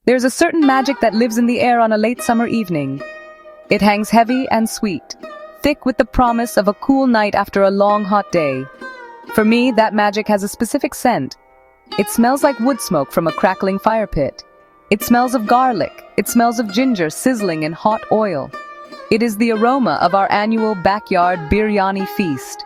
There's a certain magic that lives in the air on a late summer evening. It hangs heavy and sweet, thick with the promise of a cool night after a long hot day. For me, that magic has a specific scent. It smells like wood smoke from a crackling fire pit. It smells of garlic. It smells of ginger sizzling in hot oil. It is the aroma of our annual backyard biryani feast.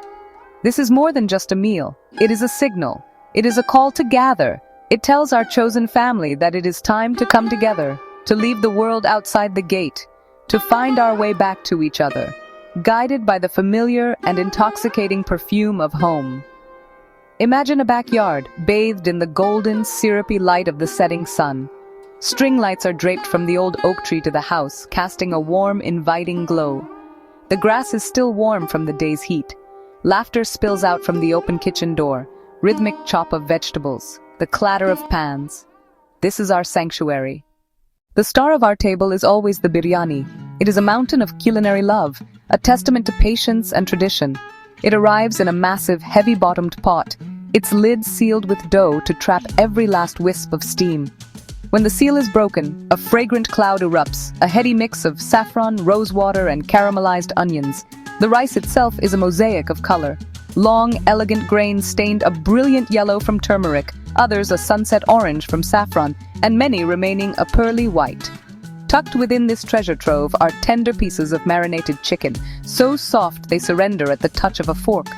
This is more than just a meal. It is a signal. It is a call to gather. It tells our chosen family that it is time to come together, to leave the world outside the gate, to find our way back to each other, guided by the familiar and intoxicating perfume of home. Imagine a backyard bathed in the golden, syrupy light of the setting sun. String lights are draped from the old oak tree to the house, casting a warm, inviting glow. The grass is still warm from the day's heat. Laughter spills out from the open kitchen door, rhythmic chop of vegetables, the clatter of pans. This is our sanctuary. The star of our table is always the biryani. It is a mountain of culinary love, a testament to patience and tradition. It arrives in a massive, heavy-bottomed pot, its lid sealed with dough to trap every last wisp of steam. When the seal is broken, a fragrant cloud erupts, a heady mix of saffron, rosewater, and caramelized onions. The rice itself is a mosaic of color. Long, elegant grains stained a brilliant yellow from turmeric, others a sunset orange from saffron, and many remaining a pearly white. Tucked within this treasure trove are tender pieces of marinated chicken, so soft they surrender at the touch of a fork.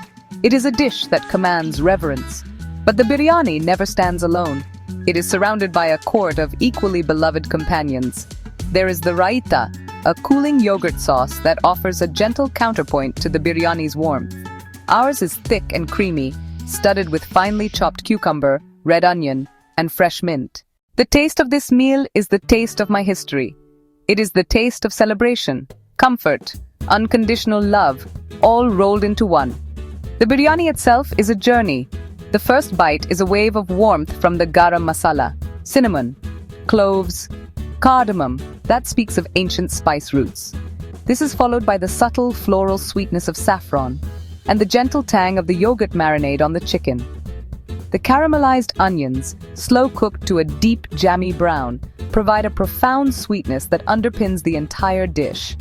It is a dish that commands reverence. But the biryani never stands alone. It is surrounded by a court of equally beloved companions. There is the raita, a cooling yogurt sauce that offers a gentle counterpoint to the biryani's warmth. Ours is thick and creamy, studded with finely chopped cucumber, red onion, and fresh mint. The taste of this meal is the taste of my history. It is the taste of celebration, comfort, unconditional love, all rolled into one. The biryani itself is a journey. The first bite is a wave of warmth from the garam masala, cinnamon, cloves, cardamom, that speaks of ancient spice roots. This is followed by the subtle floral sweetness of saffron and the gentle tang of the yogurt marinade on the chicken. The caramelized onions, slow-cooked to a deep, jammy brown, provide a profound sweetness that underpins the entire dish.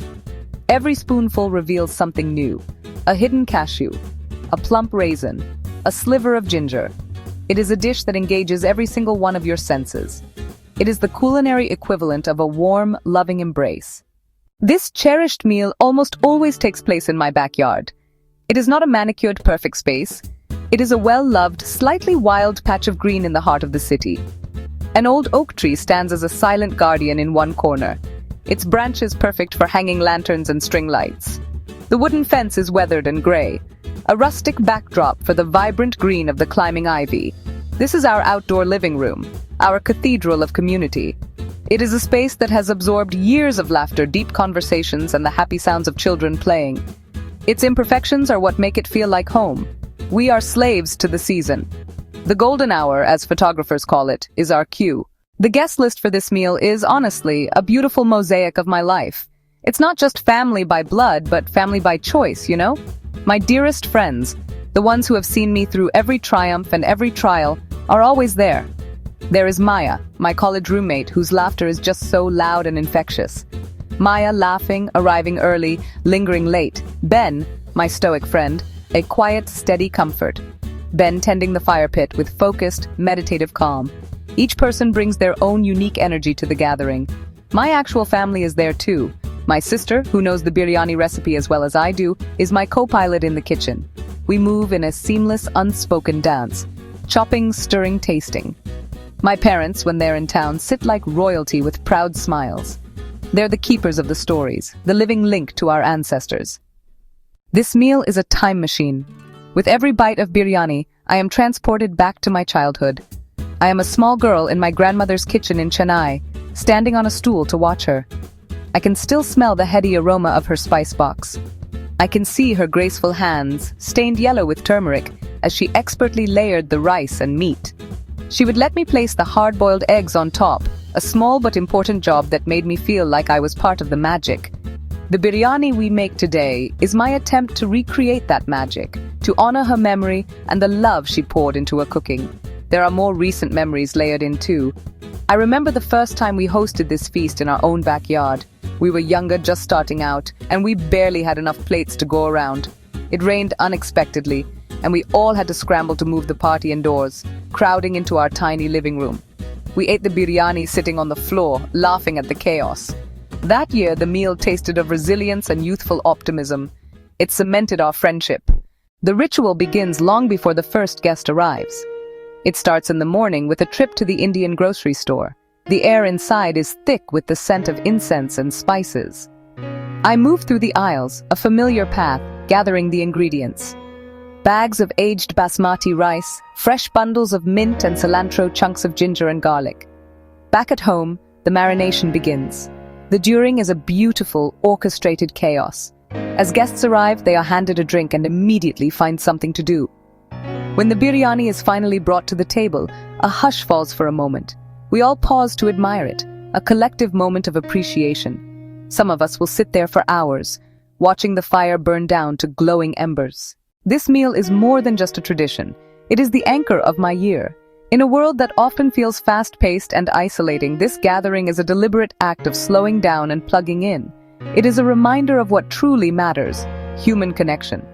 Every spoonful reveals something new: a hidden cashew, a plump raisin, a sliver of ginger. It is a dish that engages every single one of your senses. It is the culinary equivalent of a warm, loving embrace. This cherished meal almost always takes place in my backyard. It is not a manicured, perfect space. It is a well-loved, slightly wild patch of green in the heart of the city. An old oak tree stands as a silent guardian in one corner, its branches perfect for hanging lanterns and string lights. The wooden fence is weathered and gray, a rustic backdrop for the vibrant green of the climbing ivy. This is our outdoor living room, our cathedral of community. It is a space that has absorbed years of laughter, deep conversations, and the happy sounds of children playing. Its imperfections are what make it feel like home. We are slaves to the season. The golden hour, as photographers call it, is our cue. The guest list for this meal is, honestly, a beautiful mosaic of my life. It's not just family by blood, but family by choice, you know? My dearest friends, the ones who have seen me through every triumph and every trial, are always there. There is Maya, my college roommate, whose laughter is just so loud and infectious. Maya laughing, arriving early, lingering late. Ben, my stoic friend, a quiet, steady comfort. Ben tending the fire pit with focused, meditative calm. Each person brings their own unique energy to the gathering. My actual family is there too. My sister, who knows the biryani recipe as well as I do, is my co-pilot in the kitchen. We move in a seamless, unspoken dance. Chopping, stirring, tasting. My parents, when they're in town, sit like royalty with proud smiles. They're the keepers of the stories, the living link to our ancestors. This meal is a time machine. With every bite of biryani, I am transported back to my childhood. I am a small girl in my grandmother's kitchen in Chennai, standing on a stool to watch her. I can still smell the heady aroma of her spice box. I can see her graceful hands, stained yellow with turmeric, as she expertly layered the rice and meat. She would let me place the hard-boiled eggs on top, a small but important job that made me feel like I was part of the magic. The biryani we make today is my attempt to recreate that magic, to honor her memory and the love she poured into her cooking. there are more recent memories layered in too. I remember the first time we hosted this feast in our own backyard. We were younger, just starting out, and we barely had enough plates to go around. It rained unexpectedly, and we all had to scramble to move the party indoors, crowding into our tiny living room. We ate the biryani sitting on the floor, laughing at the chaos. That year, the meal tasted of resilience and youthful optimism. It cemented our friendship. The ritual begins long before the first guest arrives. It starts in the morning with a trip to the Indian grocery store. The air inside is thick with the scent of incense and spices. I move through the aisles, a familiar path, gathering the ingredients. Bags of aged basmati rice, fresh bundles of mint and cilantro, chunks of ginger and garlic. Back at home, the marination begins. The during is a beautiful, orchestrated chaos. As guests arrive, they are handed a drink and immediately find something to do. When the biryani is finally brought to the table, a hush falls for a moment. We all pause to admire it, a collective moment of appreciation. Some of us will sit there for hours, watching the fire burn down to glowing embers. This meal is more than just a tradition. It is the anchor of my year. In a world that often feels fast-paced and isolating, this gathering is a deliberate act of slowing down and plugging in. It is a reminder of what truly matters: human connection.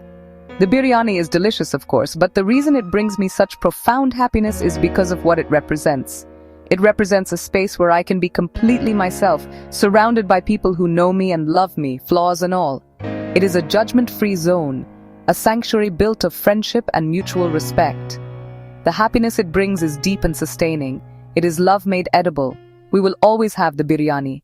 The biryani is delicious, of course, but the reason it brings me such profound happiness is because of what it represents. It represents a space where I can be completely myself, surrounded by people who know me and love me, flaws and all. It is a judgment-free zone, a sanctuary built of friendship and mutual respect. The happiness it brings is deep and sustaining. It is love made edible. We will always have the biryani,